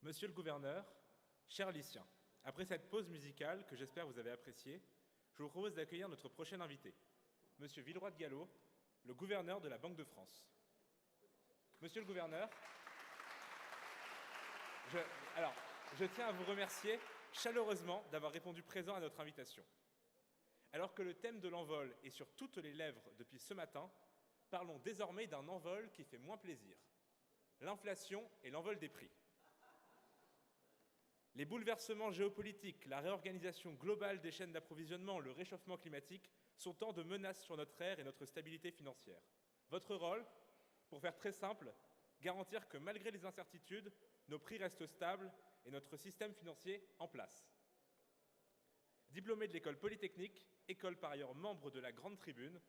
Monsieur le gouverneur, chers lycéens, après cette pause musicale que j'espère vous avez appréciée, je vous propose d'accueillir notre prochain invité, Monsieur Villeroy de Galhau, le gouverneur de la Banque de France. Monsieur le gouverneur, je tiens à vous remercier chaleureusement d'avoir répondu présent à notre invitation. Alors que le thème de l'envol est sur toutes les lèvres depuis ce matin, parlons désormais d'un envol qui fait moins plaisir. L'inflation et l'envol des prix. Les bouleversements géopolitiques, la réorganisation globale des chaînes d'approvisionnement, le réchauffement climatique sont tant de menaces sur notre ère et notre stabilité financière. Votre rôle, pour faire très simple, garantir que malgré les incertitudes, nos prix restent stables et notre système financier en place. Diplômé de l'école polytechnique, école par ailleurs membre de la Grande Tribune,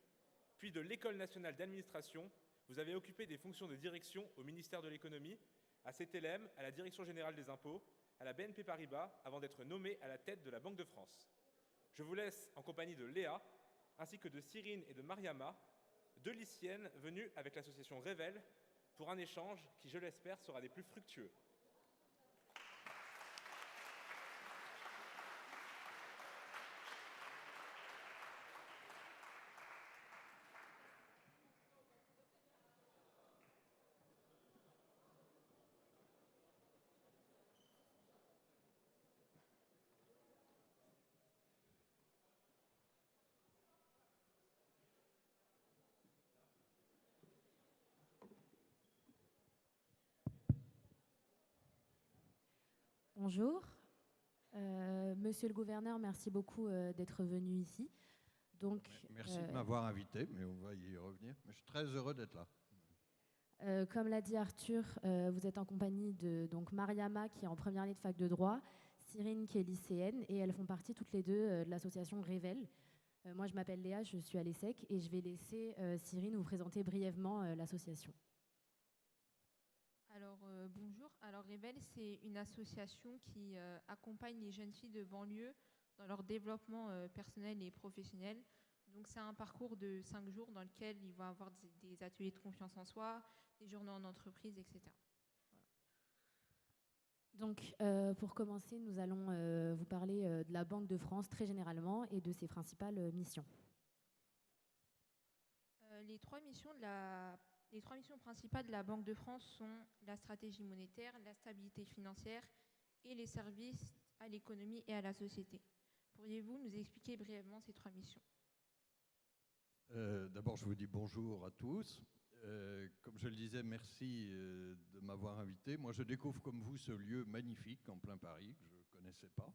puis de l'École nationale d'administration, vous avez occupé des fonctions de direction au ministère de l'économie, à CTLM, à la Direction générale des impôts, à la BNP Paribas, avant d'être nommé à la tête de la Banque de France. Je vous laisse en compagnie de Léa, ainsi que de Cyrine et de Mariama, deux lycéennes venues avec l'association Révèle, pour un échange qui, je l'espère, sera des plus fructueux. Bonjour. Monsieur le gouverneur, merci beaucoup d'être venu ici. Merci de m'avoir invité, mais on va y revenir. Je suis très heureux d'être là. Comme l'a dit Arthur, vous êtes en compagnie de Mariama, qui est en première année de fac de droit, Cyrine, qui est lycéenne, et elles font partie toutes les deux de l'association Révèle. Moi, je m'appelle Léa, je suis à l'ESSEC, et je vais laisser Cyrine vous présenter brièvement l'association. Alors, bonjour. Alors, Révèle, c'est une association qui accompagne les jeunes filles de banlieue dans leur développement personnel et professionnel. Donc, c'est un parcours de 5 jours dans lequel ils vont avoir des ateliers de confiance en soi, des journées en entreprise, etc. Voilà. Donc, pour commencer, nous allons vous parler de la Banque de France très généralement et de ses principales missions. Les trois missions principales de la Banque de France sont la stratégie monétaire, la stabilité financière et les services à l'économie et à la société. Pourriez-vous nous expliquer brièvement ces trois missions ? D'abord, je vous dis bonjour à tous. Comme je le disais, merci de m'avoir invité. Moi, je découvre comme vous ce lieu magnifique en plein Paris, que je ne connaissais pas.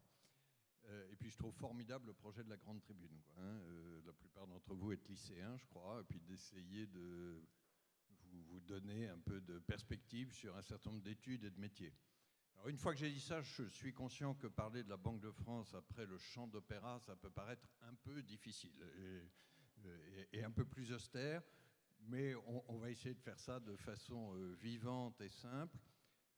Et puis, je trouve formidable le projet de la Grande Tribune. La plupart d'entre vous êtes lycéens, je crois, et puis d'essayer de vous donner un peu de perspective sur un certain nombre d'études et de métiers. Alors, une fois que j'ai dit ça, je suis conscient que parler de la Banque de France après le chant d'opéra, ça peut paraître un peu difficile et un peu plus austère, mais on va essayer de faire ça de façon vivante et simple.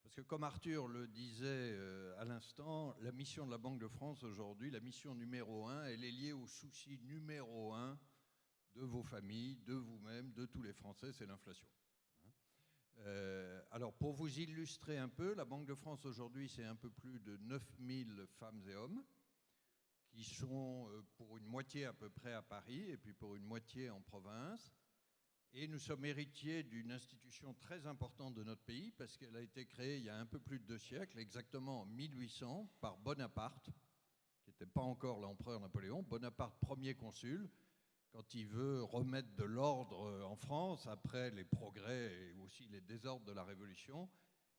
Parce que comme Arthur le disait à l'instant, la mission de la Banque de France aujourd'hui, la mission numéro 1, elle est liée au souci numéro 1 de vos familles, de vous-même, de tous les Français, c'est l'inflation. Alors, pour vous illustrer un peu, la Banque de France aujourd'hui, c'est un peu plus de 9000 femmes et hommes qui sont pour une moitié à peu près à Paris et puis pour une moitié en province. Et nous sommes héritiers d'une institution très importante de notre pays parce qu'elle a été créée il y a un peu plus de 2 siècles, exactement en 1800, par Bonaparte, qui n'était pas encore l'empereur Napoléon, Bonaparte, premier consul, quand il veut remettre de l'ordre en France, après les progrès et aussi les désordres de la Révolution,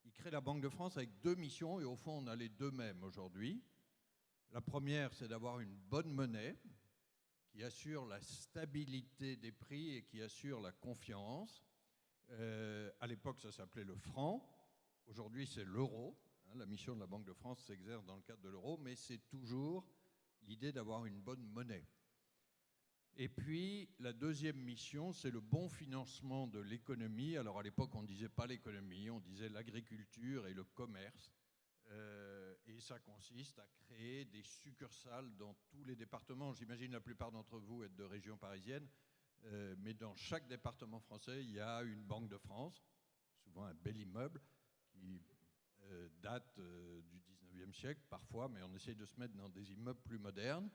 il crée la Banque de France avec 2 missions, et au fond, on a les 2 mêmes aujourd'hui. La première, c'est d'avoir une bonne monnaie qui assure la stabilité des prix et qui assure la confiance. À l'époque, ça s'appelait le franc. Aujourd'hui, c'est l'euro. La mission de la Banque de France s'exerce dans le cadre de l'euro, mais c'est toujours l'idée d'avoir une bonne monnaie. Et puis, la deuxième mission, c'est le bon financement de l'économie. Alors, à l'époque, on ne disait pas l'économie, on disait l'agriculture et le commerce. Et ça consiste à créer des succursales dans tous les départements. J'imagine la plupart d'entre vous être de région parisienne, mais dans chaque département français, il y a une Banque de France, souvent un bel immeuble, qui datent du 19e siècle parfois, mais on essaye de se mettre dans des immeubles plus modernes.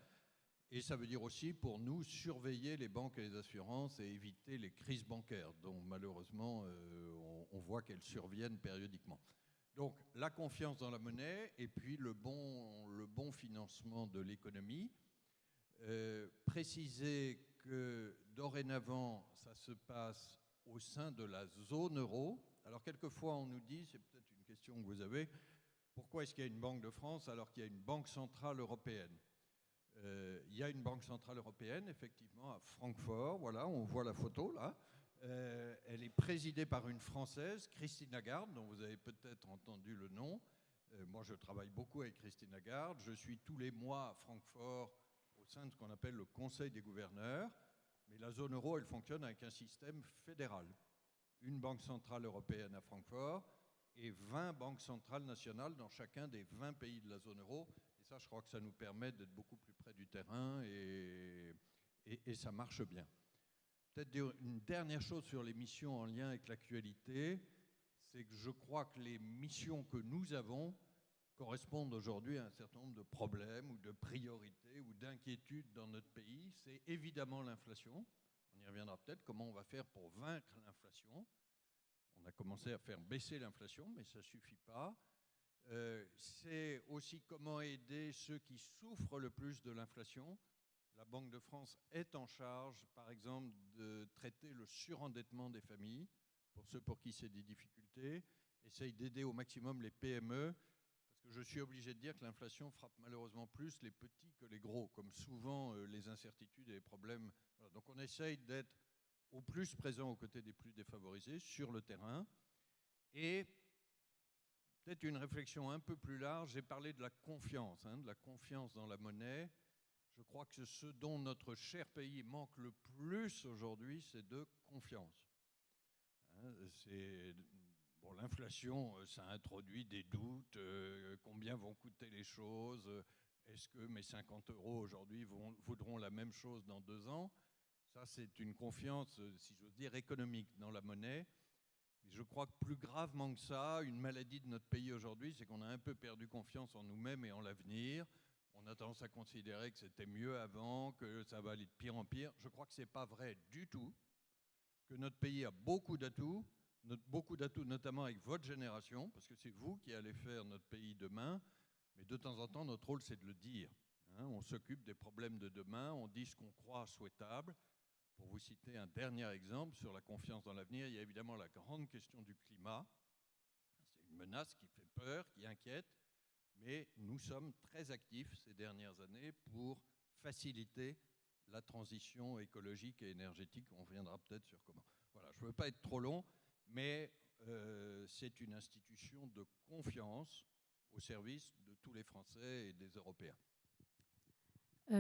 Et ça veut dire aussi, pour nous, surveiller les banques et les assurances et éviter les crises bancaires, dont malheureusement, on voit qu'elles surviennent périodiquement. Donc, la confiance dans la monnaie et puis le bon financement de l'économie. Préciser que dorénavant, ça se passe au sein de la zone euro. Alors, quelquefois, on nous dit, c'est peut-être une question que vous avez, pourquoi est-ce qu'il y a une Banque de France alors qu'il y a une Banque centrale européenne ? Il y a une Banque centrale européenne, effectivement, à Francfort. Voilà, on voit la photo, là. Elle est présidée par une Française, Christine Lagarde, dont vous avez peut-être entendu le nom. Moi, je travaille beaucoup avec Christine Lagarde. Je suis tous les mois à Francfort au sein de ce qu'on appelle le Conseil des gouverneurs. Mais la zone euro, elle fonctionne avec un système fédéral. Une banque centrale européenne à Francfort et 20 banques centrales nationales dans chacun des 20 pays de la zone euro. Et ça, je crois que ça nous permet d'être beaucoup plus près du terrain et ça marche bien. Peut-être dire une dernière chose sur les missions en lien avec l'actualité, c'est que je crois que les missions que nous avons correspondent aujourd'hui à un certain nombre de problèmes ou de priorités ou d'inquiétudes dans notre pays. C'est évidemment l'inflation. On y reviendra peut-être, comment on va faire pour vaincre l'inflation. On a commencé à faire baisser l'inflation, mais ça ne suffit pas. C'est aussi comment aider ceux qui souffrent le plus de l'inflation. La Banque de France est en charge, par exemple, de traiter le surendettement des familles, pour ceux pour qui c'est des difficultés, essaye d'aider au maximum les PME, parce que je suis obligé de dire que l'inflation frappe malheureusement plus les petits que les gros, comme souvent les incertitudes et les problèmes. Voilà. Donc on essaye d'être au plus présent aux côtés des plus défavorisés sur le terrain. Et peut-être une réflexion un peu plus large, j'ai parlé de la confiance dans la monnaie. Je crois que ce dont notre cher pays manque le plus aujourd'hui, c'est de confiance. Bon, l'inflation, ça introduit des doutes. Combien vont coûter les choses? Est-ce que mes 50 € aujourd'hui vaudront la même chose dans 2 ans? Ça, c'est une confiance, si j'ose dire, économique dans la monnaie. Mais je crois que plus gravement que ça, une maladie de notre pays aujourd'hui, c'est qu'on a un peu perdu confiance en nous-mêmes et en l'avenir. On a tendance à considérer que c'était mieux avant, que ça va aller de pire en pire. Je crois que ce n'est pas vrai du tout, que notre pays a beaucoup d'atouts notamment avec votre génération, parce que c'est vous qui allez faire notre pays demain, mais de temps en temps, notre rôle, c'est de le dire. On s'occupe des problèmes de demain, on dit ce qu'on croit souhaitable. Pour vous citer un dernier exemple sur la confiance dans l'avenir, il y a évidemment la grande question du climat. C'est une menace qui fait peur, qui inquiète, mais nous sommes très actifs ces dernières années pour faciliter la transition écologique et énergétique. On reviendra peut-être sur comment. Voilà, je ne veux pas être trop long, mais c'est une institution de confiance au service de tous les Français et des Européens.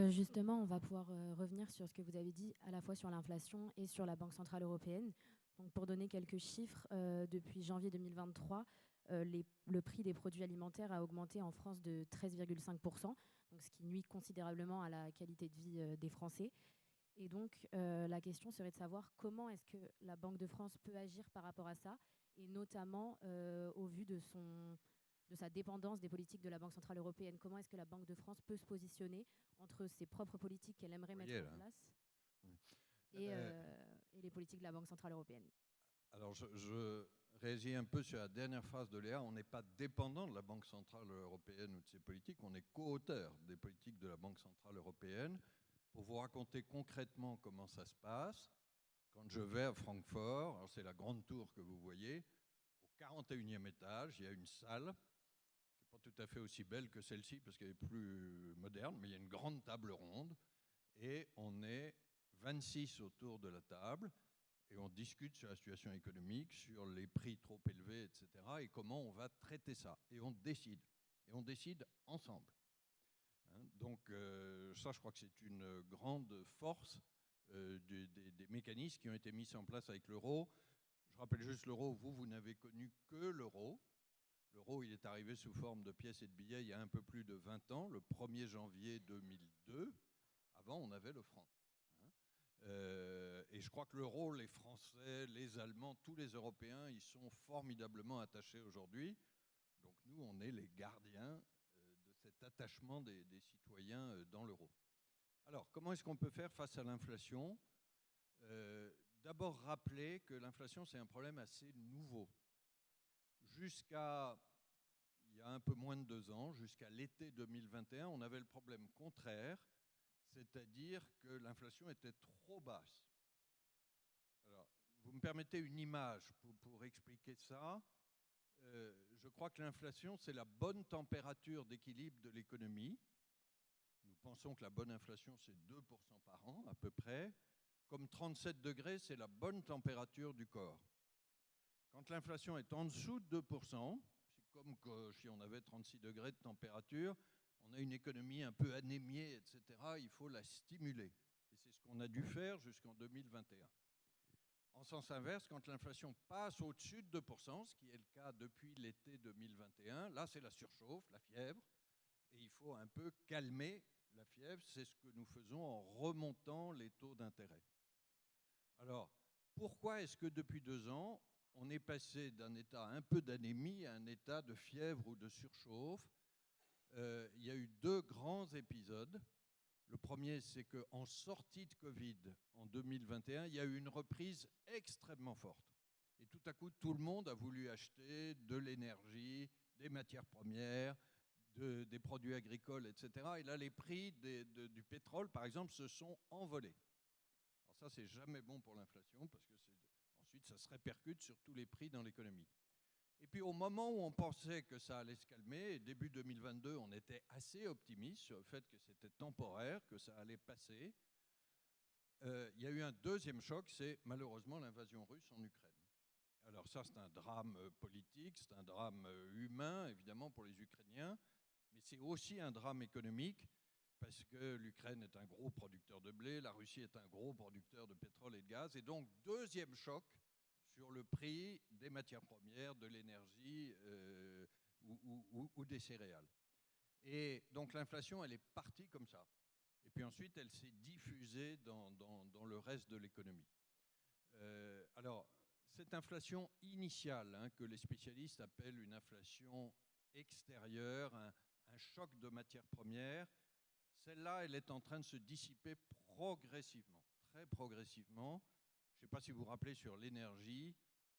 Justement, on va pouvoir revenir sur ce que vous avez dit, à la fois sur l'inflation et sur la Banque centrale européenne. Donc, pour donner quelques chiffres, depuis janvier 2023, le prix des produits alimentaires a augmenté en France de 13,5%, donc ce qui nuit considérablement à la qualité de vie des Français. Et donc, la question serait de savoir comment est-ce que la Banque de France peut agir par rapport à ça, et notamment au vu de sa dépendance des politiques de la Banque centrale européenne. Comment est-ce que la Banque de France peut se positionner entre ses propres politiques qu'elle aimerait mettre en place et les politiques de la Banque centrale européenne? Alors, je réagis un peu sur la dernière phrase de Léa. On n'est pas dépendant de la Banque centrale européenne ou de ses politiques, on est co-auteur des politiques de la Banque centrale européenne. Pour vous raconter concrètement comment ça se passe, quand je vais à Francfort, alors c'est la grande tour que vous voyez, au 41e étage, il y a une salle qui n'est pas tout à fait aussi belle que celle-ci parce qu'elle est plus moderne, mais il y a une grande table ronde et on est 26 autour de la table et on discute sur la situation économique, sur les prix trop élevés, etc. et comment on va traiter ça. Et on décide. Et on décide ensemble. Donc ça, je crois que c'est une grande force des mécanismes qui ont été mis en place avec l'euro. Je rappelle juste l'euro, vous n'avez connu que l'euro. L'euro, il est arrivé sous forme de pièces et de billets il y a un peu plus de 20 ans, le 1er janvier 2002. Avant, on avait le franc. Et je crois que l'euro, les Français, les Allemands, tous les Européens, ils sont formidablement attachés aujourd'hui. Donc nous, on est cet attachement des citoyens dans l'euro. Alors, comment est-ce qu'on peut faire face à l'inflation ? D'abord, rappeler que l'inflation, c'est un problème assez nouveau. Jusqu'à il y a un peu moins de 2 ans, jusqu'à l'été 2021, on avait le problème contraire, c'est-à-dire que l'inflation était trop basse. Alors, vous me permettez une image pour expliquer ça. Je crois que l'inflation, c'est la bonne température d'équilibre de l'économie. Nous pensons que la bonne inflation, c'est 2% par an, à peu près. Comme 37 degrés, c'est la bonne température du corps. Quand l'inflation est en dessous de 2%, c'est comme que si on avait 36 degrés de température, on a une économie un peu anémiée, etc. Il faut la stimuler. Et c'est ce qu'on a dû faire jusqu'en 2021. En sens inverse, quand l'inflation passe au-dessus de 2%, ce qui est le cas depuis l'été 2021, là c'est la surchauffe, la fièvre, et il faut un peu calmer la fièvre. C'est ce que nous faisons en remontant les taux d'intérêt. Alors, pourquoi est-ce que depuis 2 ans, on est passé d'un état un peu d'anémie à un état de fièvre ou de surchauffe ? Il y a eu 2 grands épisodes. Le premier, c'est qu'en sortie de Covid, en 2021, il y a eu une reprise extrêmement forte. Et tout à coup, tout le monde a voulu acheter de l'énergie, des matières premières, des produits agricoles, etc. Et là, les prix du pétrole, par exemple, se sont envolés. Alors ça, c'est jamais bon pour l'inflation, parce que ensuite, ça se répercute sur tous les prix dans l'économie. Et puis au moment où on pensait que ça allait se calmer, début 2022, on était assez optimiste sur le fait que c'était temporaire, que ça allait passer. Il y a eu un deuxième choc, c'est malheureusement l'invasion russe en Ukraine. Alors ça, c'est un drame politique, c'est un drame humain, évidemment, pour les Ukrainiens, mais c'est aussi un drame économique, parce que l'Ukraine est un gros producteur de blé, la Russie est un gros producteur de pétrole et de gaz, et donc deuxième choc sur le prix des matières premières, de l'énergie ou des céréales. Et donc l'inflation, elle est partie comme ça. Et puis ensuite, elle s'est diffusée dans le reste de l'économie. Alors, cette inflation initiale, que les spécialistes appellent une inflation extérieure, un choc de matières premières, celle-là, elle est en train de se dissiper progressivement, très progressivement. Je ne sais pas si vous vous rappelez sur l'énergie,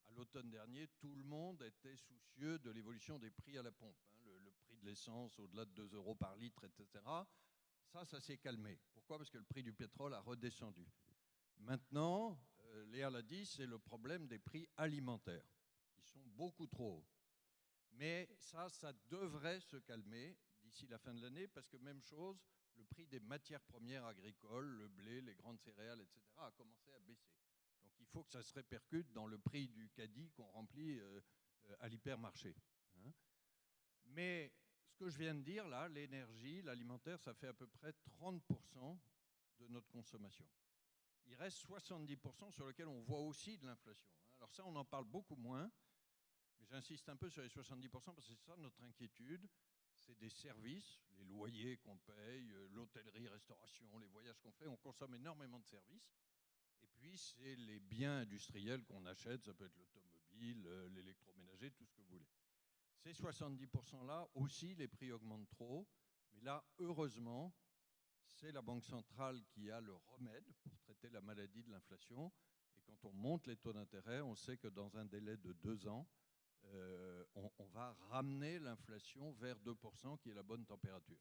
à l'automne dernier, tout le monde était soucieux de l'évolution des prix à la pompe. Le prix de l'essence au-delà de 2 € par litre, etc. Ça s'est calmé. Pourquoi ? Parce que le prix du pétrole a redescendu. Maintenant, Léa l'a dit, c'est le problème des prix alimentaires. Ils sont beaucoup trop hauts. Mais ça devrait se calmer d'ici la fin de l'année, parce que même chose, le prix des matières premières agricoles, le blé, les grandes céréales, etc., a commencé à baisser. Donc il faut que ça se répercute dans le prix du caddie qu'on remplit à l'hypermarché. Mais ce que je viens de dire là, l'énergie, l'alimentaire, ça fait à peu près 30% de notre consommation. Il reste 70% sur lequel on voit aussi de l'inflation. Alors ça, on en parle beaucoup moins, mais j'insiste un peu sur les 70% parce que c'est ça notre inquiétude. C'est des services, les loyers qu'on paye, l'hôtellerie, restauration, les voyages qu'on fait, on consomme énormément de services. Et puis, c'est les biens industriels qu'on achète, ça peut être l'automobile, l'électroménager, tout ce que vous voulez. Ces 70%-là, aussi, les prix augmentent trop. Mais là, heureusement, c'est la Banque centrale qui a le remède pour traiter la maladie de l'inflation. Et quand on monte les taux d'intérêt, on sait que dans un délai de 2 ans, on va ramener l'inflation vers 2%, qui est la bonne température.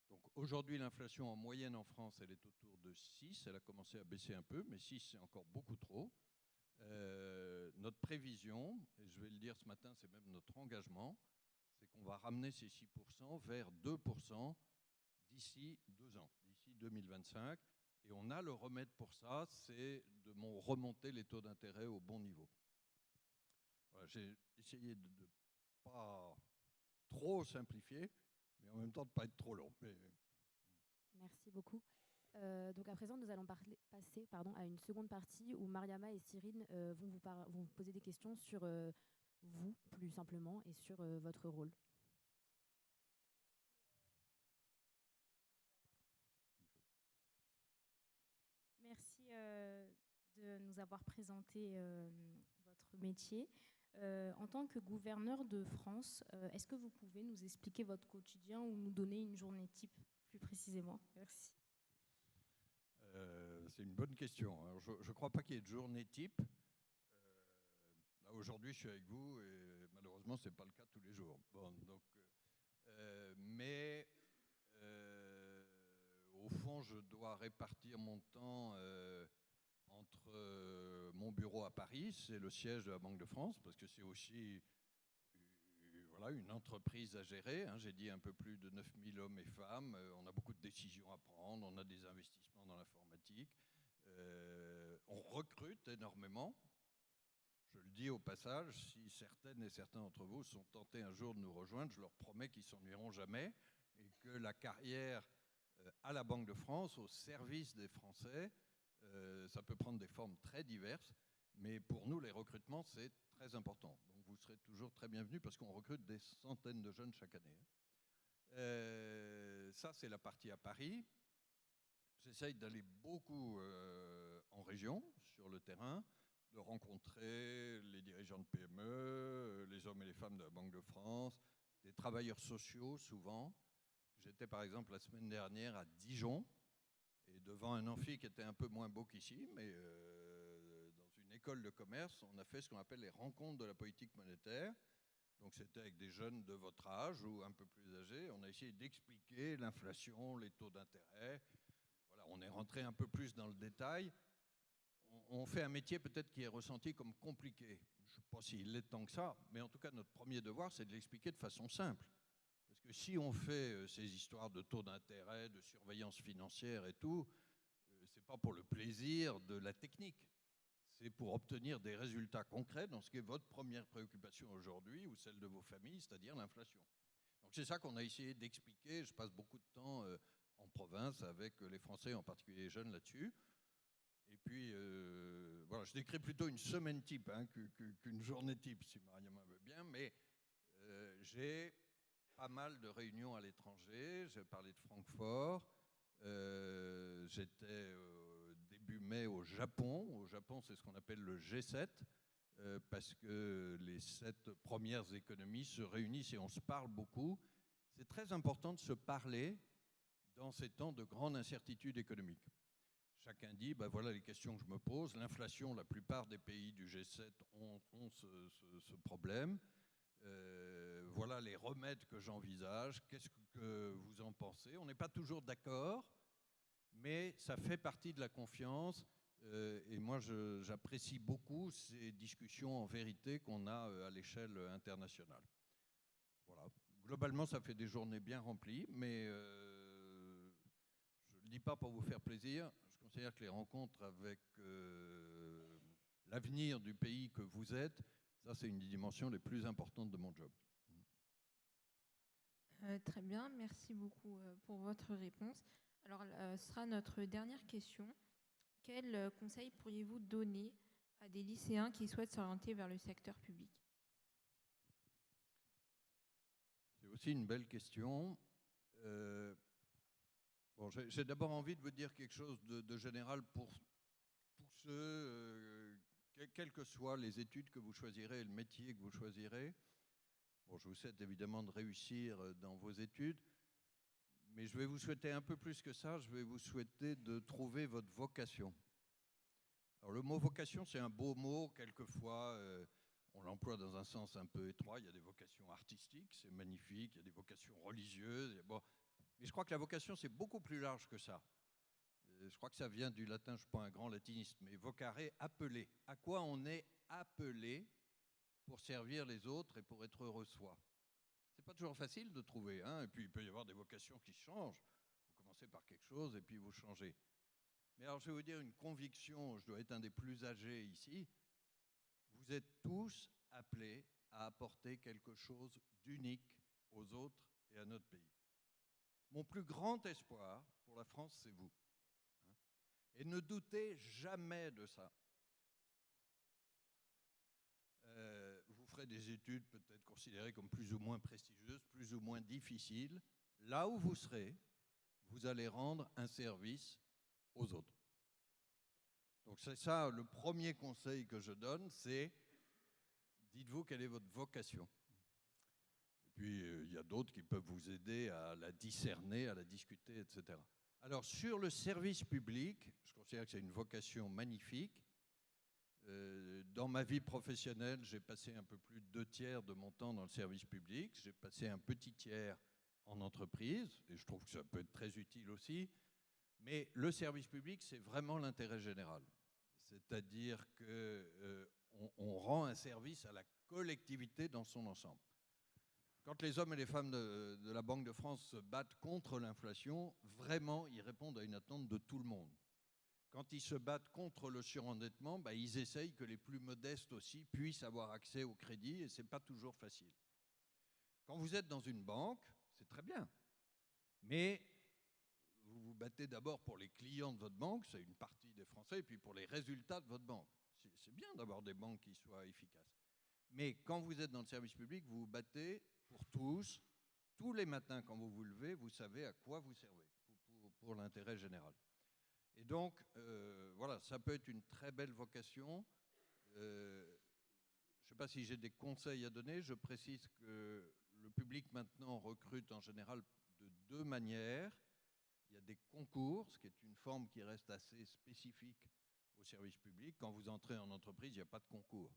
Donc aujourd'hui, l'inflation en moyenne en France, elle est autour de 6. Elle a commencé à baisser un peu, mais 6, c'est encore beaucoup trop. Notre prévision, et je vais le dire ce matin, c'est même notre engagement, c'est qu'on va ramener ces 6% vers 2% d'ici 2 ans, d'ici 2025. Et on a le remède pour ça, c'est de remonter les taux d'intérêt au bon niveau. Voilà, j'ai essayé de ne pas trop simplifier, mais en même temps de ne pas être trop long. Merci beaucoup. Donc à présent, nous allons passer à une seconde partie où Mariama et Cyrine vont vous poser des questions sur vous, plus simplement, et sur votre rôle. Merci de nous avoir présenté votre métier. En tant que gouverneur de France, est-ce que vous pouvez nous expliquer votre quotidien ou nous donner une journée type plus précisément? Merci. C'est une bonne question. Alors, je ne crois pas qu'il y ait de journée type. Là, aujourd'hui, je suis avec vous et malheureusement, ce n'est pas le cas tous les jours. Bon, donc, mais au fond, je dois répartir mon temps entre mon bureau à Paris, c'est le siège de la Banque de France, parce que c'est aussi voilà, une entreprise à gérer. Hein. J'ai dit un peu plus de 9000 hommes et femmes. On a beaucoup de décisions à prendre, on a des investissements dans l'informatique. On recrute énormément. Je le dis au passage, si certaines et certains d'entre vous sont tentés un jour de nous rejoindre, je leur promets qu'ils ne s'ennuieront jamais et que la carrière à la Banque de France, au service des Français, ça peut prendre des formes très diverses, mais pour nous, les recrutements, c'est très important. Donc vous serez toujours très bienvenus parce qu'on recrute des centaines de jeunes chaque année. Ça, c'est la partie à Paris. J'essaye d'aller beaucoup en région, sur le terrain, de rencontrer les dirigeants de PME, les hommes et les femmes de la Banque de France, des travailleurs sociaux souvent. J'étais par exemple la semaine dernière à Dijon, et devant un amphi qui était un peu moins beau qu'ici, mais dans une école de commerce, on a fait ce qu'on appelle les rencontres de la politique monétaire. Donc c'était avec des jeunes de votre âge ou un peu plus âgés. On a essayé d'expliquer l'inflation, les taux d'intérêt. Voilà, on est rentré un peu plus dans le détail. On fait un métier peut-être qui est ressenti comme compliqué. Je ne sais pas s'il l'est tant que ça, mais en tout cas, notre premier devoir, c'est de l'expliquer de façon simple. Parce que si on fait ces histoires de taux d'intérêt, de surveillance financière et tout, ce n'est pas pour le plaisir de la technique. C'est pour obtenir des résultats concrets dans ce qui est votre première préoccupation aujourd'hui ou celle de vos familles, c'est-à-dire l'inflation. Donc c'est ça qu'on a essayé d'expliquer. Je passe beaucoup de temps en province avec les Français, en particulier les jeunes, là-dessus. Et puis, voilà, je décris plutôt une semaine type hein, qu'une journée type, si Mariama veut bien, mais j'ai pas mal de réunions à l'étranger. J'ai parlé de Francfort. J'étais début mai au Japon. Au Japon, c'est ce qu'on appelle le G7, parce que les 7 premières économies se réunissent et on se parle beaucoup. C'est très important de se parler dans ces temps de grande incertitude économique. Chacun dit, ben voilà les questions que je me pose. L'inflation, la plupart des pays du G7 ont ce problème. Voilà les remèdes que j'envisage. Qu'est-ce que vous en pensez? On n'est pas toujours d'accord, mais ça fait partie de la confiance. Et moi, j'apprécie beaucoup ces discussions en vérité qu'on a à l'échelle internationale. Voilà. Globalement, ça fait des journées bien remplies, mais je ne le dis pas pour vous faire plaisir. Je considère que les rencontres avec l'avenir du pays que vous êtes, ça, c'est une des dimensions les plus importantes de mon job. Très bien, merci beaucoup pour votre réponse. Alors, ce sera notre dernière question. Quel conseil pourriez-vous donner à des lycéens qui souhaitent s'orienter vers le secteur public? C'est aussi une belle question. Bon, j'ai d'abord envie de vous dire quelque chose de général pour tous ceux, quelles que soient les études que vous choisirez et le métier que vous choisirez. Bon, je vous souhaite évidemment de réussir dans vos études, mais je vais vous souhaiter un peu plus que ça, je vais vous souhaiter de trouver votre vocation. Alors le mot vocation, c'est un beau mot, quelquefois on l'emploie dans un sens un peu étroit, il y a des vocations artistiques, c'est magnifique, il y a des vocations religieuses, bon, mais je crois que la vocation, c'est beaucoup plus large que ça. Je crois que ça vient du latin, je ne suis pas un grand latiniste, mais vocare, appeler. À quoi on est appelé pour servir les autres et pour être heureux soi. Ce n'est pas toujours facile de trouver, hein, et puis il peut y avoir des vocations qui changent. Vous commencez par quelque chose et puis vous changez. Mais alors je vais vous dire une conviction, je dois être un des plus âgés ici, vous êtes tous appelés à apporter quelque chose d'unique aux autres et à notre pays. Mon plus grand espoir pour la France, c'est vous. Et ne doutez jamais de ça. Vous ferez des études peut-être considérées comme plus ou moins prestigieuses, plus ou moins difficiles. Là où vous serez, vous allez rendre un service aux autres. Donc c'est ça le premier conseil que je donne, c'est Dites-vous quelle est votre vocation. Et puis, il y a d'autres qui peuvent vous aider à la discerner, à la discuter, etc. Alors, sur le service public, je considère que c'est une vocation magnifique. Dans ma vie professionnelle, j'ai passé un peu plus de 2/3 de mon temps dans le service public. J'ai passé un petit tiers en entreprise, et je trouve que ça peut être très utile aussi. Mais le service public, c'est vraiment l'intérêt général. C'est-à-dire qu'on rend un service à la collectivité dans son ensemble. Quand les hommes et les femmes de la Banque de France se battent contre l'inflation, vraiment, ils répondent à une attente de tout le monde. Quand ils se battent contre le surendettement, ils essayent que les plus modestes aussi puissent avoir accès au crédit, et ce n'est pas toujours facile. Quand vous êtes dans une banque, c'est très bien. Mais vous vous battez d'abord pour les clients de votre banque, c'est une partie des Français, et puis pour les résultats de votre banque. C'est bien d'avoir des banques qui soient efficaces. Mais quand vous êtes dans le service public, vous vous battez pour tous. Tous les matins, quand vous vous levez, vous savez à quoi vous servez pour l'intérêt général. Et donc, voilà, ça peut être une très belle vocation. Je ne sais pas si j'ai des conseils à donner. Je précise que le public maintenant recrute en général de 2 manières. Il y a des concours, ce qui est une forme qui reste assez spécifique au service public. Quand vous entrez en entreprise, il n'y a pas de concours.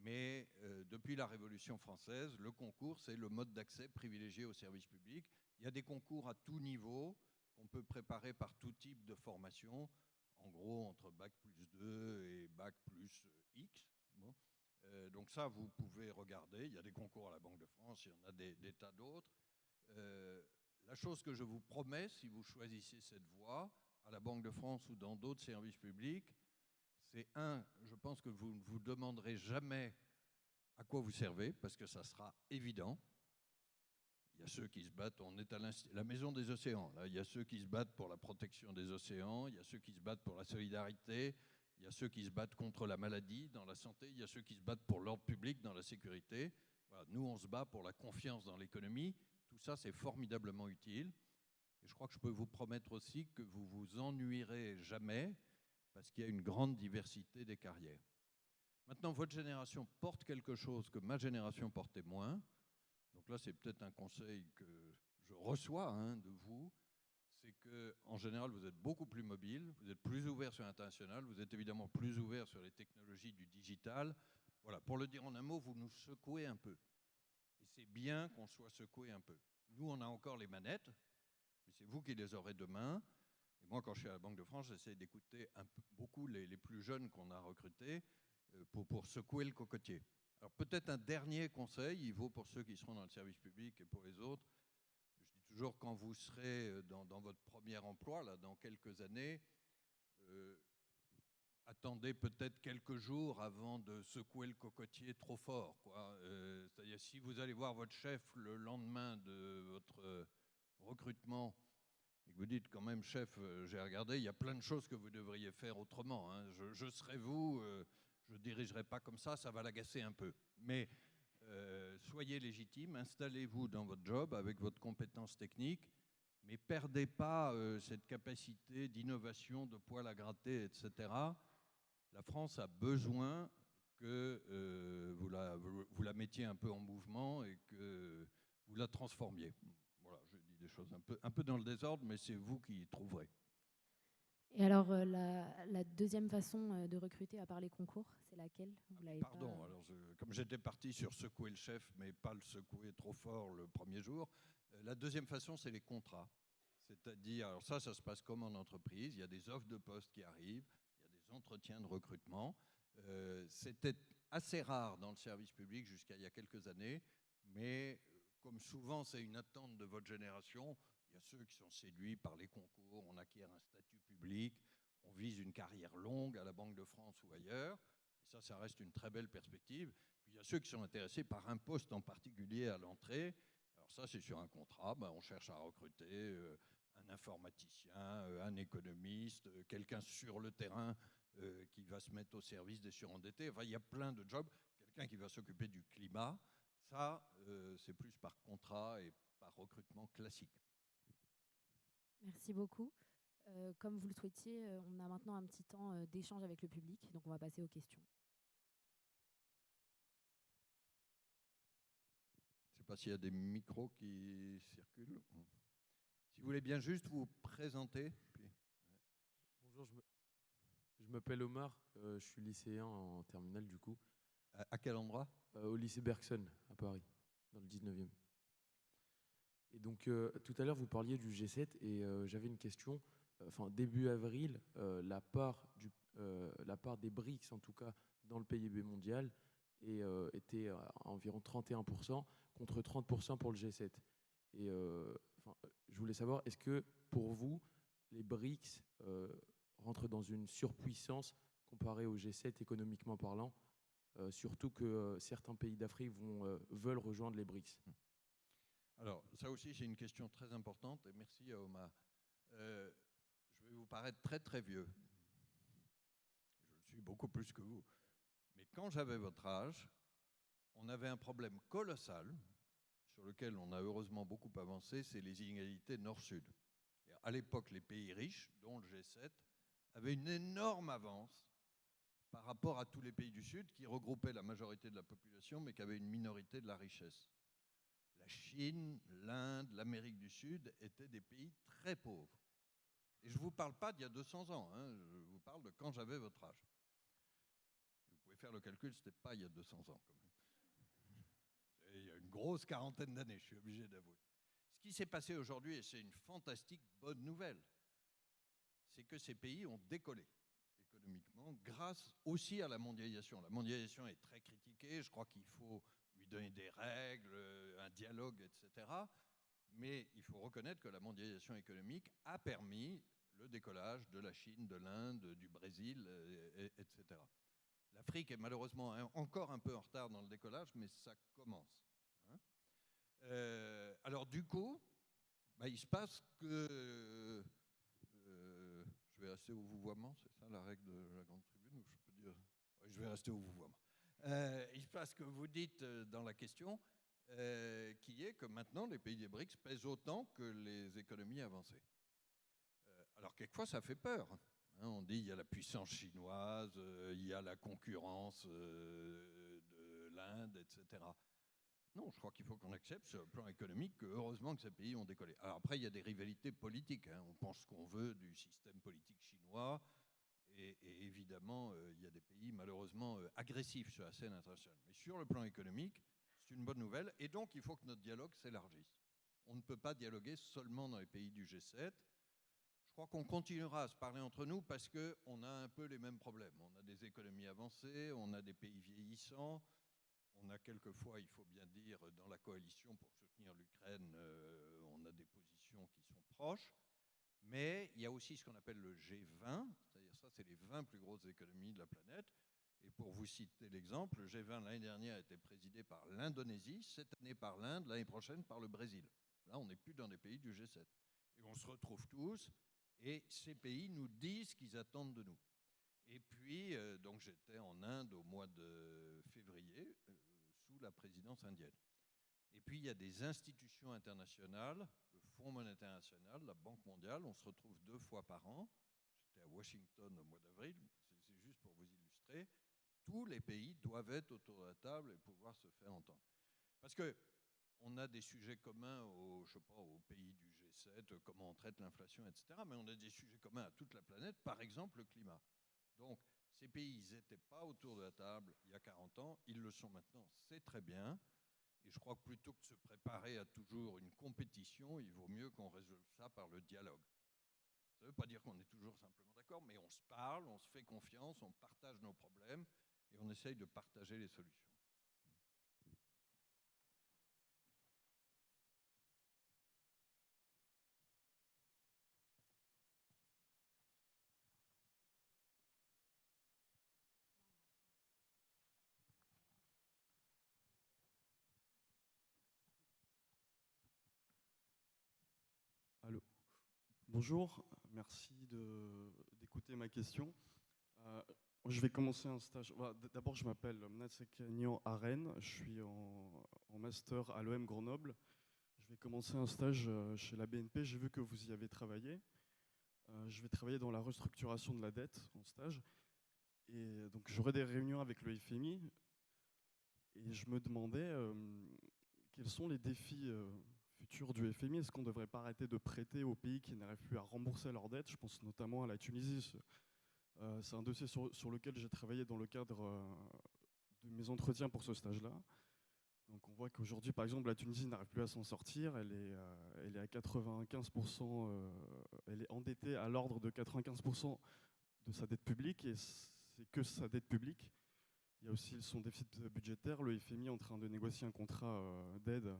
Mais depuis la Révolution française, le concours, c'est le mode d'accès privilégié au service public. Il y a des concours à tout niveau qu'on peut préparer par tout type de formation, en gros entre Bac plus 2 et Bac plus X. Bon. Donc ça, vous pouvez regarder. Il y a des concours à la Banque de France, il y en a des tas d'autres. La chose que je vous promets, si vous choisissez cette voie, à la Banque de France ou dans d'autres services publics, c'est je pense que vous ne vous demanderez jamais à quoi vous servez, parce que ça sera évident. Il y a ceux qui se battent, on est à la Maison des Océans, là, il y a ceux qui se battent pour la protection des océans, il y a ceux qui se battent pour la solidarité, il y a ceux qui se battent contre la maladie dans la santé, il y a ceux qui se battent pour l'ordre public dans la sécurité. Voilà, nous, on se bat pour la confiance dans l'économie. Tout ça, c'est formidablement utile. Et je crois que je peux vous promettre aussi que vous vous ennuierez jamais, parce qu'il y a une grande diversité des carrières. Maintenant, votre génération porte quelque chose que ma génération portait moins. Donc là, c'est peut-être un conseil que je reçois de vous. C'est qu'en général, vous êtes beaucoup plus mobile, vous êtes plus ouvert sur l'international, vous êtes évidemment plus ouvert sur les technologies du digital. Voilà, pour le dire en un mot, vous nous secouez un peu. Et c'est bien qu'on soit secoué un peu. Nous, on a encore les manettes, mais c'est vous qui les aurez demain. Et moi, quand je suis à la Banque de France, j'essaie d'écouter beaucoup les plus jeunes qu'on a recrutés pour secouer le cocotier. Alors peut-être un dernier conseil, il vaut pour ceux qui seront dans le service public et pour les autres. Je dis toujours, quand vous serez dans votre premier emploi, là, dans quelques années, attendez peut-être quelques jours avant de secouer le cocotier trop fort, quoi. C'est-à-dire, si vous allez voir votre chef le lendemain de votre recrutement et que vous dites quand même, chef, j'ai regardé, il y a plein de choses que vous devriez faire autrement. Je serai vous, je ne dirigerai pas comme ça va l'agacer un peu. Mais soyez légitime, installez-vous dans votre job avec votre compétence technique, mais perdez pas cette capacité d'innovation, de poil à gratter, etc. La France a besoin que vous la mettiez un peu en mouvement et que vous la transformiez. Voilà, je dis des choses un peu dans le désordre, mais c'est vous qui y trouverez. Et alors, la deuxième façon de recruter, à part les concours, c'est laquelle? Pardon, alors comme j'étais parti sur secouer le chef, mais pas le secouer trop fort le premier jour, la deuxième façon, c'est les contrats. C'est-à-dire, alors ça se passe comme en entreprise, il y a des offres de poste qui arrivent, il y a des entretiens de recrutement. C'était assez rare dans le service public jusqu'à il y a quelques années, mais comme souvent c'est une attente de votre génération, il y a ceux qui sont séduits par les concours, on acquiert un statut public, on vise une carrière longue à la Banque de France ou ailleurs, et ça reste une très belle perspective. Puis il y a ceux qui sont intéressés par un poste en particulier à l'entrée. Alors ça, c'est sur un contrat, on cherche à recruter un informaticien, un économiste, quelqu'un sur le terrain qui va se mettre au service des surendettés. Enfin, il y a plein de jobs. Quelqu'un qui va s'occuper du climat. Ça, c'est plus par contrat et par recrutement classique. Merci beaucoup. Comme vous le souhaitiez, on a maintenant un petit temps d'échange avec le public, donc on va passer aux questions. pas s'il y a des micros qui circulent. Si vous voulez bien juste vous présenter. Puis... Bonjour, je m'appelle Omar, je suis lycéen en terminale du coup. À quel endroit? Au lycée Bergson à Paris, dans le 19e. Et donc tout à l'heure vous parliez du G7 et j'avais une question. Début avril, la part des BRICS en tout cas dans le PIB mondial était à environ 31% contre 30% pour le G7. Et je voulais savoir, est-ce que pour vous, les BRICS rentrent dans une surpuissance comparée au G7 économiquement parlant, surtout que certains pays d'Afrique veulent rejoindre les BRICS? Alors, ça aussi, c'est une question très importante, et merci à Omar. Je vais vous paraître très très vieux. Je le suis beaucoup plus que vous. Mais quand j'avais votre âge, on avait un problème colossal, sur lequel on a heureusement beaucoup avancé, c'est les inégalités nord-sud. À l'époque, les pays riches, dont le G7, avaient une énorme avance par rapport à tous les pays du Sud qui regroupaient la majorité de la population, mais qui avaient une minorité de la richesse. La Chine, l'Inde, l'Amérique du Sud étaient des pays très pauvres. Et je ne vous parle pas d'il y a 200 ans, hein, je vous parle de quand j'avais votre âge. Vous pouvez faire le calcul, ce n'était pas il y a 200 ans quand même. Il y a une grosse quarantaine d'années, je suis obligé d'avouer. Ce qui s'est passé aujourd'hui, et c'est une fantastique bonne nouvelle, c'est que ces pays ont décollé économiquement grâce aussi à la mondialisation. La mondialisation est très critiquée, je crois qu'il faut lui donner des règles, un dialogue, etc. Mais il faut reconnaître que la mondialisation économique a permis le décollage de la Chine, de l'Inde, du Brésil, etc. L'Afrique est malheureusement encore un peu en retard dans le décollage, mais ça commence. Alors du coup, il se passe que... je vais rester au vouvoiement, c'est ça la règle de la grande tribune, ou je peux dire... Oui, je vais rester au vouvoiement. Il se passe que vous dites dans la question, qui est que maintenant les pays des BRICS pèsent autant que les économies avancées. Alors quelquefois ça fait peur. On dit il y a la puissance chinoise, il y a la concurrence de l'Inde, etc. Non, je crois qu'il faut qu'on accepte sur le plan économique que heureusement que ces pays ont décollé. Alors après, il y a des rivalités politiques. On pense ce qu'on veut du système politique chinois. Et évidemment, il y a des pays malheureusement agressifs sur la scène internationale. Mais sur le plan économique, c'est une bonne nouvelle. Et donc, il faut que notre dialogue s'élargisse. On ne peut pas dialoguer seulement dans les pays du G7. Je crois qu'on continuera à se parler entre nous parce qu'on a un peu les mêmes problèmes. On a des économies avancées, on a des pays vieillissants. On a quelquefois, il faut bien dire, dans la coalition pour soutenir l'Ukraine, on a des positions qui sont proches. Mais il y a aussi ce qu'on appelle le G20, c'est-à-dire ça, c'est les 20 plus grosses économies de la planète. Et pour vous citer l'exemple, le G20 l'année dernière a été présidé par l'Indonésie, cette année par l'Inde, l'année prochaine par le Brésil. Là, on n'est plus dans des pays du G7. Et on se retrouve tous, et ces pays nous disent ce qu'ils attendent de nous. Et puis, donc j'étais en Inde au mois de février, sous la présidence indienne. Et puis, il y a des institutions internationales, le Fonds monétaire international, la Banque mondiale, on se retrouve 2 fois par an. J'étais à Washington au mois d'avril, c'est juste pour vous illustrer. Tous les pays doivent être autour de la table et pouvoir se faire entendre. Parce qu'on a des sujets communs aux pays du G7, comment on traite l'inflation, etc. Mais on a des sujets communs à toute la planète, par exemple le climat. Donc, ces pays, ils n'étaient pas autour de la table il y a 40 ans, ils le sont maintenant, c'est très bien. Et je crois que plutôt que de se préparer à toujours une compétition, il vaut mieux qu'on résolve ça par le dialogue. Ça ne veut pas dire qu'on est toujours simplement d'accord, mais on se parle, on se fait confiance, on partage nos problèmes et on essaye de partager les solutions. Allô. Bonjour, merci d'écouter ma question. Je vais commencer un stage. D'abord, je m'appelle Mnatsek Nian à Rennes. Je suis en master à l'EM Grenoble. Je vais commencer un stage chez la BNP. J'ai vu que vous y avez travaillé. Je vais travailler dans la restructuration de la dette en stage. Et donc, j'aurai des réunions avec le FMI. Et je me demandais quels sont les défis futurs du FMI? Est-ce qu'on ne devrait pas arrêter de prêter aux pays qui n'arrivent plus à rembourser leurs dettes? Je pense notamment à la Tunisie. C'est un dossier sur lequel j'ai travaillé dans le cadre de mes entretiens pour ce stage-là. Donc on voit qu'aujourd'hui, par exemple, la Tunisie n'arrive plus à s'en sortir. Elle est à 95%, elle est endettée à l'ordre de 95% de sa dette publique, et c'est que sa dette publique. Il y a aussi son déficit budgétaire. Le FMI est en train de négocier un contrat d'aide,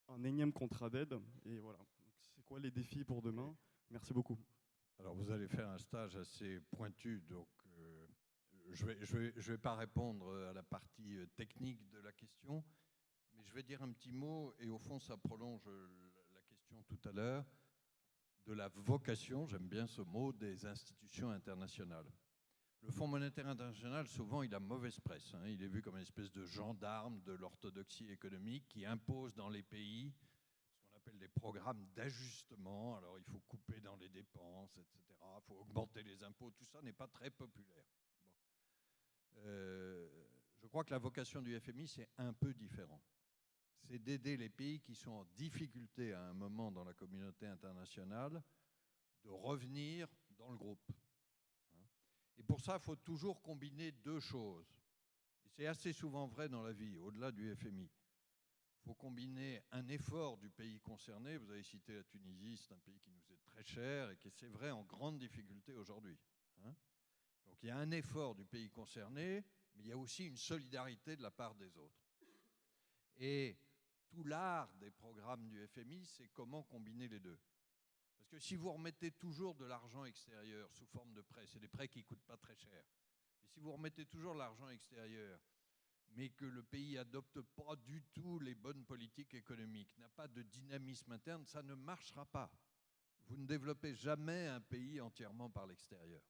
un énième contrat d'aide. Et voilà. C'est quoi les défis pour demain? Merci beaucoup. Alors vous allez faire un stage assez pointu, donc je vais pas répondre à la partie technique de la question, mais je vais dire un petit mot, et au fond ça prolonge la question tout à l'heure, de la vocation, j'aime bien ce mot, des institutions internationales. Le Fonds monétaire international, souvent, il a mauvaise presse. Hein. Il est vu comme une espèce de gendarme de l'orthodoxie économique qui impose dans les pays ce qu'on appelle des programmes d'ajustement. Alors, il faut couper dans les dépenses, etc. Il faut augmenter les impôts. Tout ça n'est pas très populaire. Bon. Je crois que la vocation du FMI, c'est un peu différent. C'est d'aider les pays qui sont en difficulté à un moment dans la communauté internationale de revenir dans le groupe. Et pour ça, il faut toujours combiner deux choses. Et c'est assez souvent vrai dans la vie, au-delà du FMI. Il faut combiner un effort du pays concerné. Vous avez cité la Tunisie, c'est un pays qui nous est très cher et qui est, c'est vrai, en grande difficulté aujourd'hui. Hein ? Donc il y a un effort du pays concerné, mais il y a aussi une solidarité de la part des autres. Et tout l'art des programmes du FMI, c'est comment combiner les deux. Parce que si vous remettez toujours de l'argent extérieur sous forme de prêts, c'est des prêts qui ne coûtent pas très cher, mais si vous remettez toujours de l'argent extérieur, mais que le pays n'adopte pas du tout les bonnes politiques économiques, n'a pas de dynamisme interne, ça ne marchera pas. Vous ne développez jamais un pays entièrement par l'extérieur.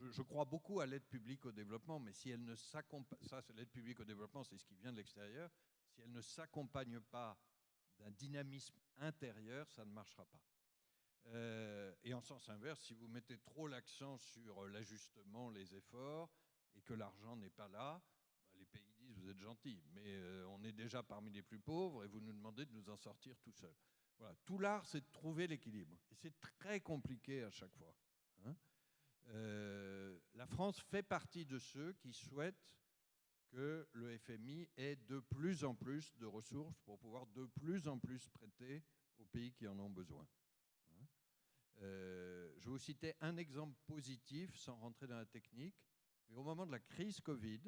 Je crois beaucoup à l'aide publique au développement, mais si elle ne s'accompagne, ça c'est l'aide publique au développement, c'est ce qui vient de l'extérieur, si elle ne s'accompagne pas d'un dynamisme intérieur, ça ne marchera pas. Et en sens inverse, si vous mettez trop l'accent sur l'ajustement, les efforts, et que l'argent n'est pas là, bah les pays disent vous êtes gentils, mais on est déjà parmi les plus pauvres et vous nous demandez de nous en sortir tout seuls. Voilà. Tout l'art, c'est de trouver l'équilibre. Et c'est très compliqué à chaque fois. Hein. La France fait partie de ceux qui souhaitent que le FMI ait de plus en plus de ressources pour pouvoir de plus en plus prêter aux pays qui en ont besoin. Je vais vous citer un exemple positif sans rentrer dans la technique, mais au moment de la crise Covid,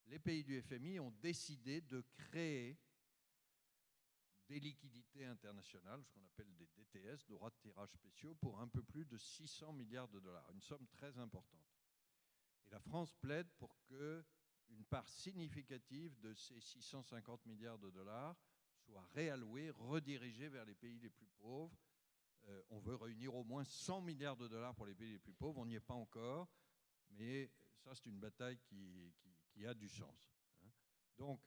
les pays du FMI ont décidé de créer des liquidités internationales, ce qu'on appelle des DTS, droits de tirage spéciaux, pour un peu plus de 600 milliards de dollars, une somme très importante. Et la France plaide pour qu'une part significative de ces 650 milliards de dollars soit réallouée, redirigée vers les pays les plus pauvres. On veut réunir au moins 100 milliards de dollars pour les pays les plus pauvres. On n'y est pas encore, mais ça, c'est une bataille qui a du sens. Donc,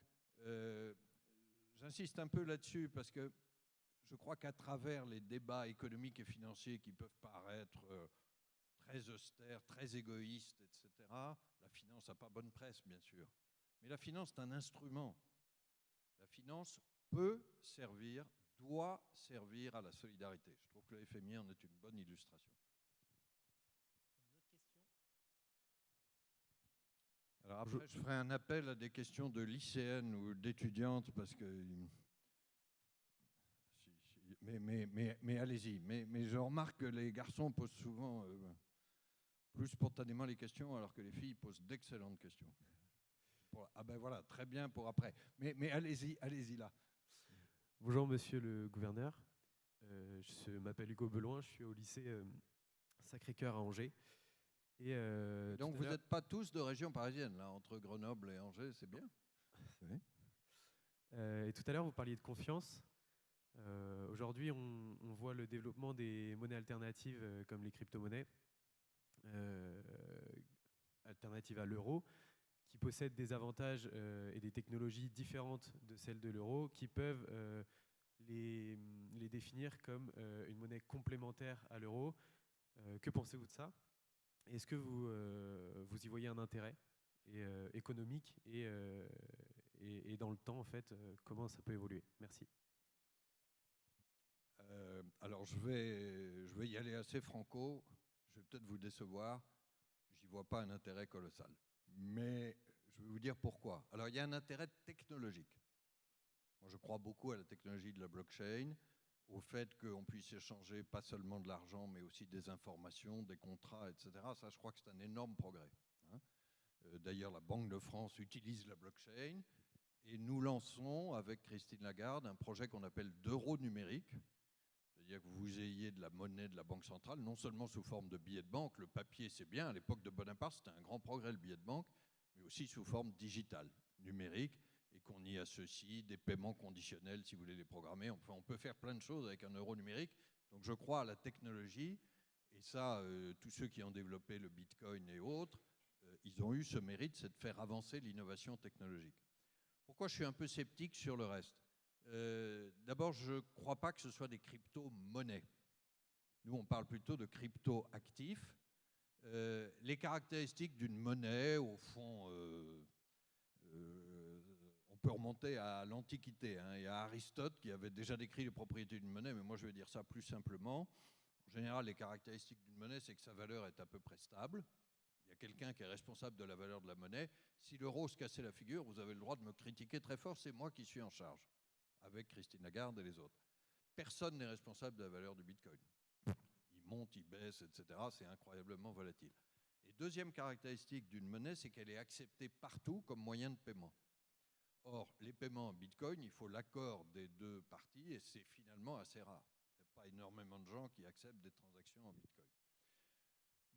j'insiste un peu là-dessus parce que je crois qu'à travers les débats économiques et financiers qui peuvent paraître très austères, très égoïstes, etc., la finance n'a pas bonne presse, bien sûr. Mais la finance, c'est un instrument. La finance peut servir, doit servir à la solidarité. Je trouve que le FMI en est une bonne illustration. Une autre question? Alors après, je ferai un appel à des questions de lycéennes ou d'étudiantes parce que... Mais allez-y. Mais je remarque que les garçons posent souvent plus spontanément les questions alors que les filles posent d'excellentes questions. Ah ben voilà, très bien pour après. Mais allez-y là. Bonjour Monsieur le Gouverneur, je m'appelle Hugo Beloin, je suis au lycée Sacré-Cœur à Angers. Et donc vous n'êtes pas tous de région parisienne, là, entre Grenoble et Angers, c'est bien. Oui. Et tout à l'heure vous parliez de confiance. Aujourd'hui on voit le développement des monnaies alternatives comme les crypto-monnaies, alternatives à l'euro, qui possèdent des avantages et des technologies différentes de celles de l'euro, qui peuvent les définir comme une monnaie complémentaire à l'euro. Que pensez-vous de ça? Est-ce que vous y voyez un intérêt économique et et dans le temps, en fait, comment ça peut évoluer? Merci. Alors je vais y aller assez franco, je vais peut-être vous décevoir, j'y vois pas un intérêt colossal. Mais je vais vous dire pourquoi. Alors il y a un intérêt technologique. Moi je crois beaucoup à la technologie de la blockchain, au fait qu'on puisse échanger pas seulement de l'argent, mais aussi des informations, des contrats, etc. Ça je crois que c'est un énorme progrès. D'ailleurs la Banque de France utilise la blockchain et nous lançons avec Christine Lagarde un projet qu'on appelle d'euro numérique. C'est-à-dire que vous ayez de la monnaie de la Banque centrale, non seulement sous forme de billets de banque, le papier c'est bien, à l'époque de Bonaparte c'était un grand progrès le billet de banque, mais aussi sous forme digitale, numérique, et qu'on y associe des paiements conditionnels si vous voulez les programmer. Enfin, on peut faire plein de choses avec un euro numérique, donc je crois à la technologie, et ça, tous ceux qui ont développé le Bitcoin et autres, ils ont eu ce mérite, c'est de faire avancer l'innovation technologique. Pourquoi je suis un peu sceptique sur le reste ? D'abord, je ne crois pas que ce soit des crypto-monnaies. Nous, on parle plutôt de crypto-actifs. Les caractéristiques d'une monnaie, au fond, on peut remonter à l'Antiquité. Il y a Aristote qui avait déjà décrit les propriétés d'une monnaie, mais moi je vais dire ça plus simplement. En général, les caractéristiques d'une monnaie, c'est que sa valeur est à peu près stable. Il y a quelqu'un qui est responsable de la valeur de la monnaie. Si l'euro se cassait la figure, vous avez le droit de me critiquer très fort, c'est moi qui suis en charge, avec Christine Lagarde et les autres. Personne n'est responsable de la valeur du Bitcoin. Il monte, il baisse, etc. C'est incroyablement volatile. Et deuxième caractéristique d'une monnaie, c'est qu'elle est acceptée partout comme moyen de paiement. Or, les paiements en Bitcoin, il faut l'accord des deux parties et c'est finalement assez rare. Il n'y a pas énormément de gens qui acceptent des transactions en Bitcoin.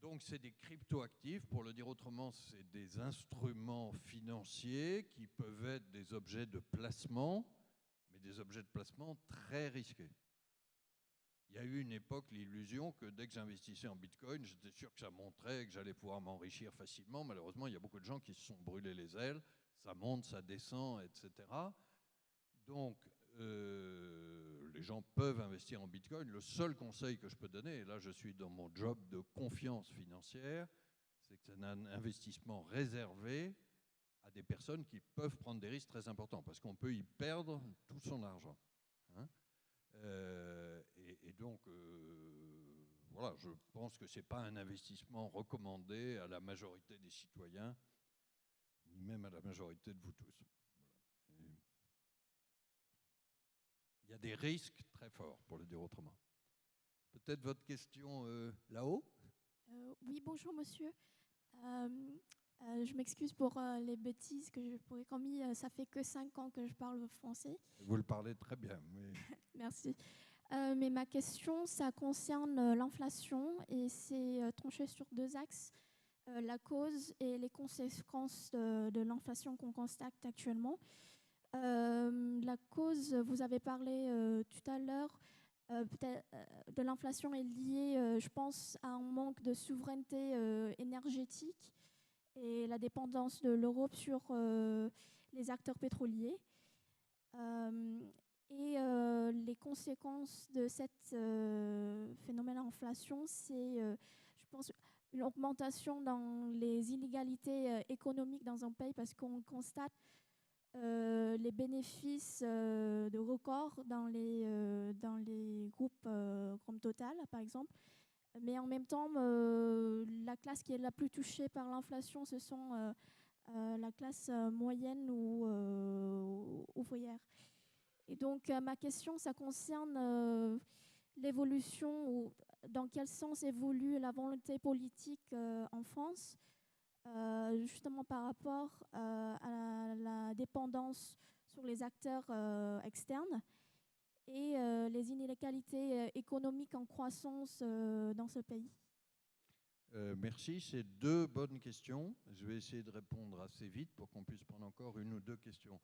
Donc, c'est des crypto-actifs. Pour le dire autrement, c'est des instruments financiers qui peuvent être des objets de placement, mais des objets de placement très risqués. Il y a eu une époque, l'illusion que dès que j'investissais en Bitcoin, j'étais sûr que ça monterait, que j'allais pouvoir m'enrichir facilement. Malheureusement, il y a beaucoup de gens qui se sont brûlés les ailes. Ça monte, ça descend, etc. Donc, les gens peuvent investir en Bitcoin. Le seul conseil que je peux donner, et là je suis dans mon job de confiance financière, c'est que c'est un investissement réservé à des personnes qui peuvent prendre des risques très importants, parce qu'on peut y perdre tout son argent. Et donc, voilà, je pense que ce n'est pas un investissement recommandé à la majorité des citoyens, ni même à la majorité de vous tous. Voilà. Il y a des risques très forts, pour le dire autrement. Peut-être votre question là-haut ? Oui, bonjour monsieur. Je m'excuse pour les bêtises que je pourrais commis. Ça fait que 5 ans que je parle français. Vous le parlez très bien. Mais... Merci. Mais ma question, ça concerne l'inflation et c'est tranché sur 2 axes. La cause et les conséquences de l'inflation qu'on constate actuellement. La cause, vous avez parlé tout à l'heure, peut-être de l'inflation est liée, je pense, à un manque de souveraineté énergétique et la dépendance de l'Europe sur les acteurs pétroliers. Les conséquences de cette phénomène d'inflation, c'est, je pense, une augmentation dans les inégalités économiques dans un pays parce qu'on constate les bénéfices de record dans les groupes comme Total, par exemple. Mais en même temps, la classe qui est la plus touchée par l'inflation, ce sont la classe moyenne ou ouvrière. Et donc, ma question, ça concerne l'évolution, ou dans quel sens évolue la volonté politique en France, justement par rapport à la dépendance sur les acteurs externes et les inégalités économiques en croissance dans ce pays. Merci, c'est 2 bonnes questions. Je vais essayer de répondre assez vite pour qu'on puisse prendre encore 1 ou 2 questions.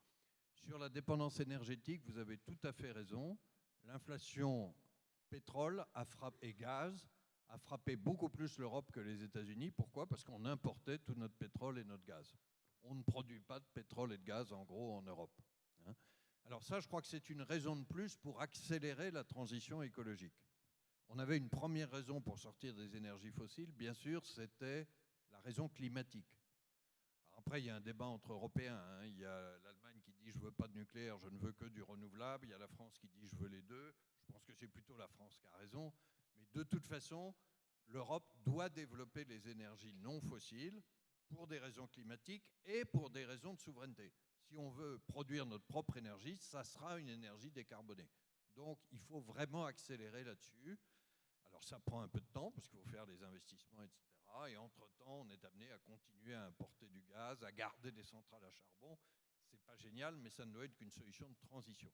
Sur la dépendance énergétique, vous avez tout à fait raison. L'inflation pétrole et gaz a frappé beaucoup plus l'Europe que les États-Unis. Pourquoi ? Parce qu'on importait tout notre pétrole et notre gaz. On ne produit pas de pétrole et de gaz, en gros, en Europe. Alors ça, je crois que c'est une raison de plus pour accélérer la transition écologique. On avait une première raison pour sortir des énergies fossiles, bien sûr, c'était la raison climatique. Alors Après, il y a un débat entre Européens. Hein. Il y a l'Allemagne qui dit « je ne veux pas de nucléaire, je ne veux que du renouvelable ». Il y a la France qui dit « je veux les deux ». Je pense que c'est plutôt la France qui a raison. Mais de toute façon, l'Europe doit développer les énergies non fossiles pour des raisons climatiques et pour des raisons de souveraineté. Si on veut produire notre propre énergie, ça sera une énergie décarbonée. Donc, il faut vraiment accélérer là-dessus. Alors, ça prend un peu de temps parce qu'il faut faire des investissements, etc. Et entre-temps, on est amené à continuer à importer du gaz, à garder des centrales à charbon. C'est pas génial, mais ça ne doit être qu'une solution de transition.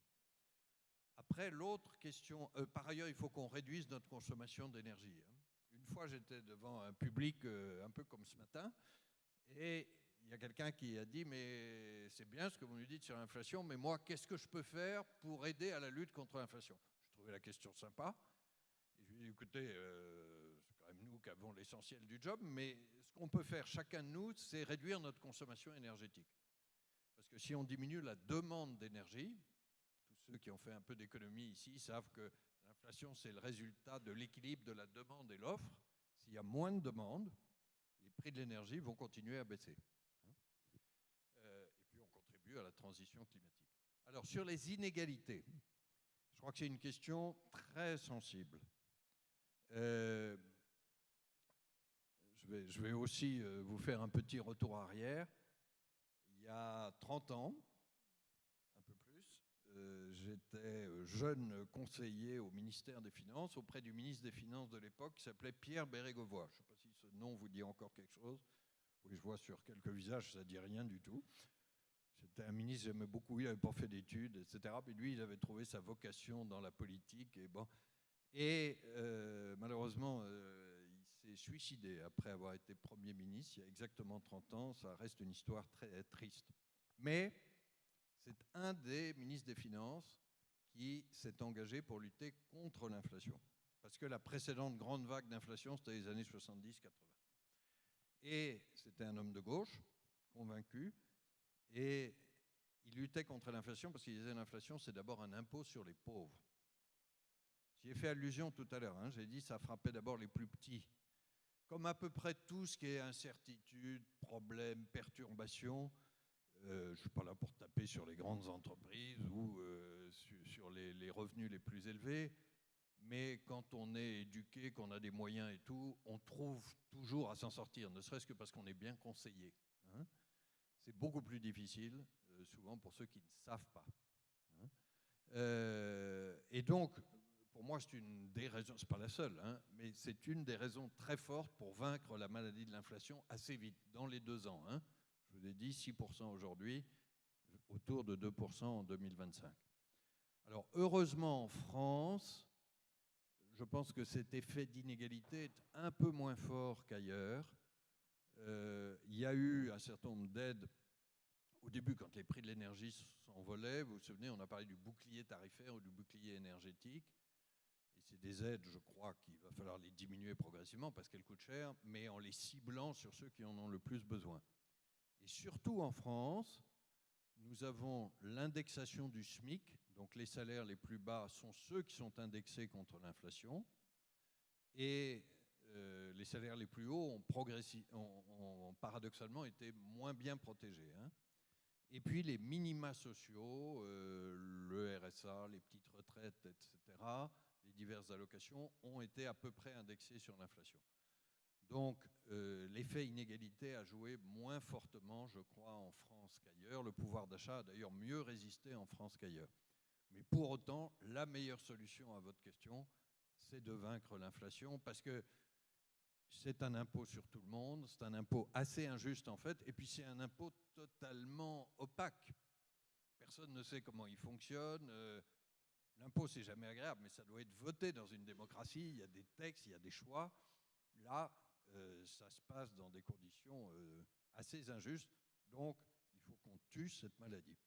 Après, l'autre question, par ailleurs, il faut qu'on réduise notre consommation d'énergie. Hein. Une fois, j'étais devant un public un peu comme ce matin, et il y a quelqu'un qui a dit « mais c'est bien ce que vous nous dites sur l'inflation, mais moi, qu'est-ce que je peux faire pour aider à la lutte contre l'inflation ?» Je trouvais la question sympa. Et je lui ai dit « écoutez, c'est quand même nous qui avons l'essentiel du job, mais ce qu'on peut faire, chacun de nous, c'est réduire notre consommation énergétique. Parce que si on diminue la demande d'énergie, tous ceux qui ont fait un peu d'économie ici savent que l'inflation, c'est le résultat de l'équilibre de la demande et l'offre. S'il y a moins de demande, les prix de l'énergie vont continuer à baisser. Et puis on contribue à la transition climatique. Alors sur les inégalités, je crois que c'est une question très sensible. Je vais aussi vous faire un petit retour arrière. Il y a 30 ans, un peu plus, j'étais jeune conseiller au ministère des Finances auprès du ministre des Finances de l'époque qui s'appelait Pierre Bérégovoy. Je ne sais pas si ce nom vous dit encore quelque chose. Oui, je vois sur quelques visages, ça ne dit rien du tout. C'était un ministre que j'aimais beaucoup, il n'avait pas fait d'études, etc. Mais lui, il avait trouvé sa vocation dans la politique. Et malheureusement, il s'est suicidé après avoir été Premier ministre il y a exactement 30 ans. Ça reste une histoire très triste. Mais c'est un des ministres des Finances qui s'est engagé pour lutter contre l'inflation. Parce que la précédente grande vague d'inflation, c'était les années 70-80. Et c'était un homme de gauche, convaincu, et il luttait contre l'inflation parce qu'il disait que l'inflation, c'est d'abord un impôt sur les pauvres. J'y ai fait allusion tout à l'heure, hein, j'ai dit que ça frappait d'abord les plus petits. Comme à peu près tout ce qui est incertitude, problème, perturbation, je ne suis pas là pour taper sur les grandes entreprises ou sur les revenus les plus élevés, mais quand on est éduqué, qu'on a des moyens et tout, on trouve toujours à s'en sortir, ne serait-ce que parce qu'on est bien conseillé. Hein. C'est beaucoup plus difficile, souvent pour ceux qui ne savent pas. Hein. Et donc, pour moi, c'est une des raisons, c'est pas la seule, hein, mais c'est une des raisons très fortes pour vaincre la maladie de l'inflation assez vite, dans les 2 ans. Hein. Je vous ai dit 6% aujourd'hui, autour de 2% en 2025. Alors, heureusement, en France, je pense que cet effet d'inégalité est un peu moins fort qu'ailleurs. Il y a eu un certain nombre d'aides au début quand les prix de l'énergie s'envolaient. Vous vous souvenez, on a parlé du bouclier tarifaire ou du bouclier énergétique. Et c'est des aides, je crois, qu'il va falloir les diminuer progressivement parce qu'elles coûtent cher, mais en les ciblant sur ceux qui en ont le plus besoin. Et surtout en France, nous avons l'indexation du SMIC, donc les salaires les plus bas sont ceux qui sont indexés contre l'inflation, et les salaires les plus hauts ont paradoxalement été moins bien protégés. Hein. Et puis les minima sociaux, le RSA, les petites retraites, etc., les diverses allocations ont été à peu près indexés sur l'inflation. Donc, l'effet inégalité a joué moins fortement, je crois, en France qu'ailleurs. Le pouvoir d'achat a d'ailleurs mieux résisté en France qu'ailleurs. Mais pour autant, la meilleure solution à votre question, c'est de vaincre l'inflation, parce que c'est un impôt sur tout le monde, c'est un impôt assez injuste en fait, et puis c'est un impôt totalement opaque. Personne ne sait comment il fonctionne. L'impôt, c'est jamais agréable, mais ça doit être voté dans une démocratie. Il y a des textes, il y a des choix. Là, ça se passe dans des conditions assez injustes. Donc, il faut qu'on tue cette maladie.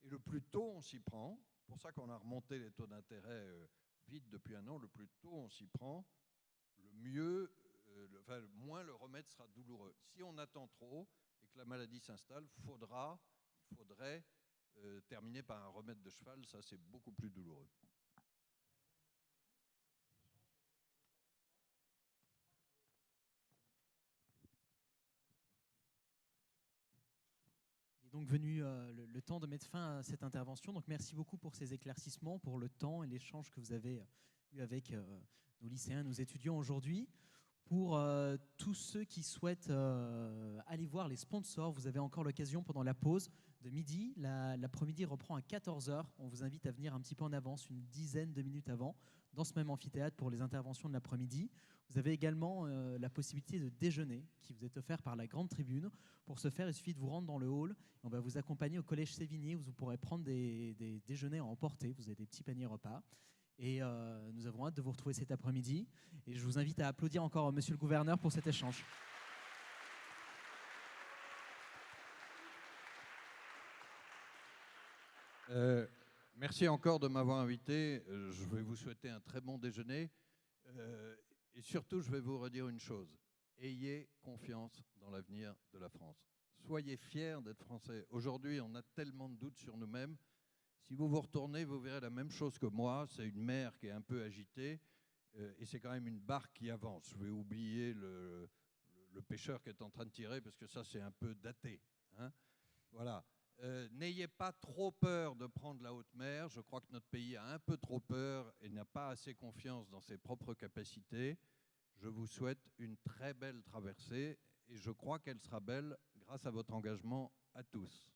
Et le plus tôt on s'y prend, c'est pour ça qu'on a remonté les taux d'intérêt vite depuis 1 an, le plus tôt on s'y prend, le mieux, le moins le remède sera douloureux. Si on attend trop et que la maladie s'installe, il faudrait terminer par un remède de cheval, ça c'est beaucoup plus douloureux. donc venu le temps de mettre fin à cette intervention. Donc merci beaucoup pour ces éclaircissements, pour le temps et l'échange que vous avez eu avec nos lycéens, nos étudiants aujourd'hui. Pour tous ceux qui souhaitent aller voir les sponsors, vous avez encore l'occasion pendant la pause de midi. L'après-midi reprend à 14h. On vous invite à venir un petit peu en avance, une dizaine de minutes avant, dans ce même amphithéâtre pour les interventions de l'après-midi. Vous avez également la possibilité de déjeuner qui vous est offert par la grande tribune. Pour ce faire, il suffit de vous rendre dans le hall. On va vous accompagner au collège Sévigné où vous pourrez prendre des déjeuners à emporter. Vous avez des petits paniers repas. Et nous avons hâte de vous retrouver cet après-midi. Et je vous invite à applaudir encore Monsieur le Gouverneur pour cet échange. Merci encore de m'avoir invité. Je vais vous souhaiter un très bon déjeuner. Et surtout, je vais vous redire une chose. Ayez confiance dans l'avenir de la France. Soyez fiers d'être Français. Aujourd'hui, on a tellement de doutes sur nous-mêmes. Si vous vous retournez, vous verrez la même chose que moi. C'est une mer qui est un peu agitée et c'est quand même une barque qui avance. Je vais oublier le pêcheur qui est en train de tirer parce que ça, c'est un peu daté. Hein, voilà. N'ayez pas trop peur de prendre la haute mer. Je crois que notre pays a un peu trop peur et n'a pas assez confiance dans ses propres capacités. Je vous souhaite une très belle traversée et je crois qu'elle sera belle grâce à votre engagement à tous.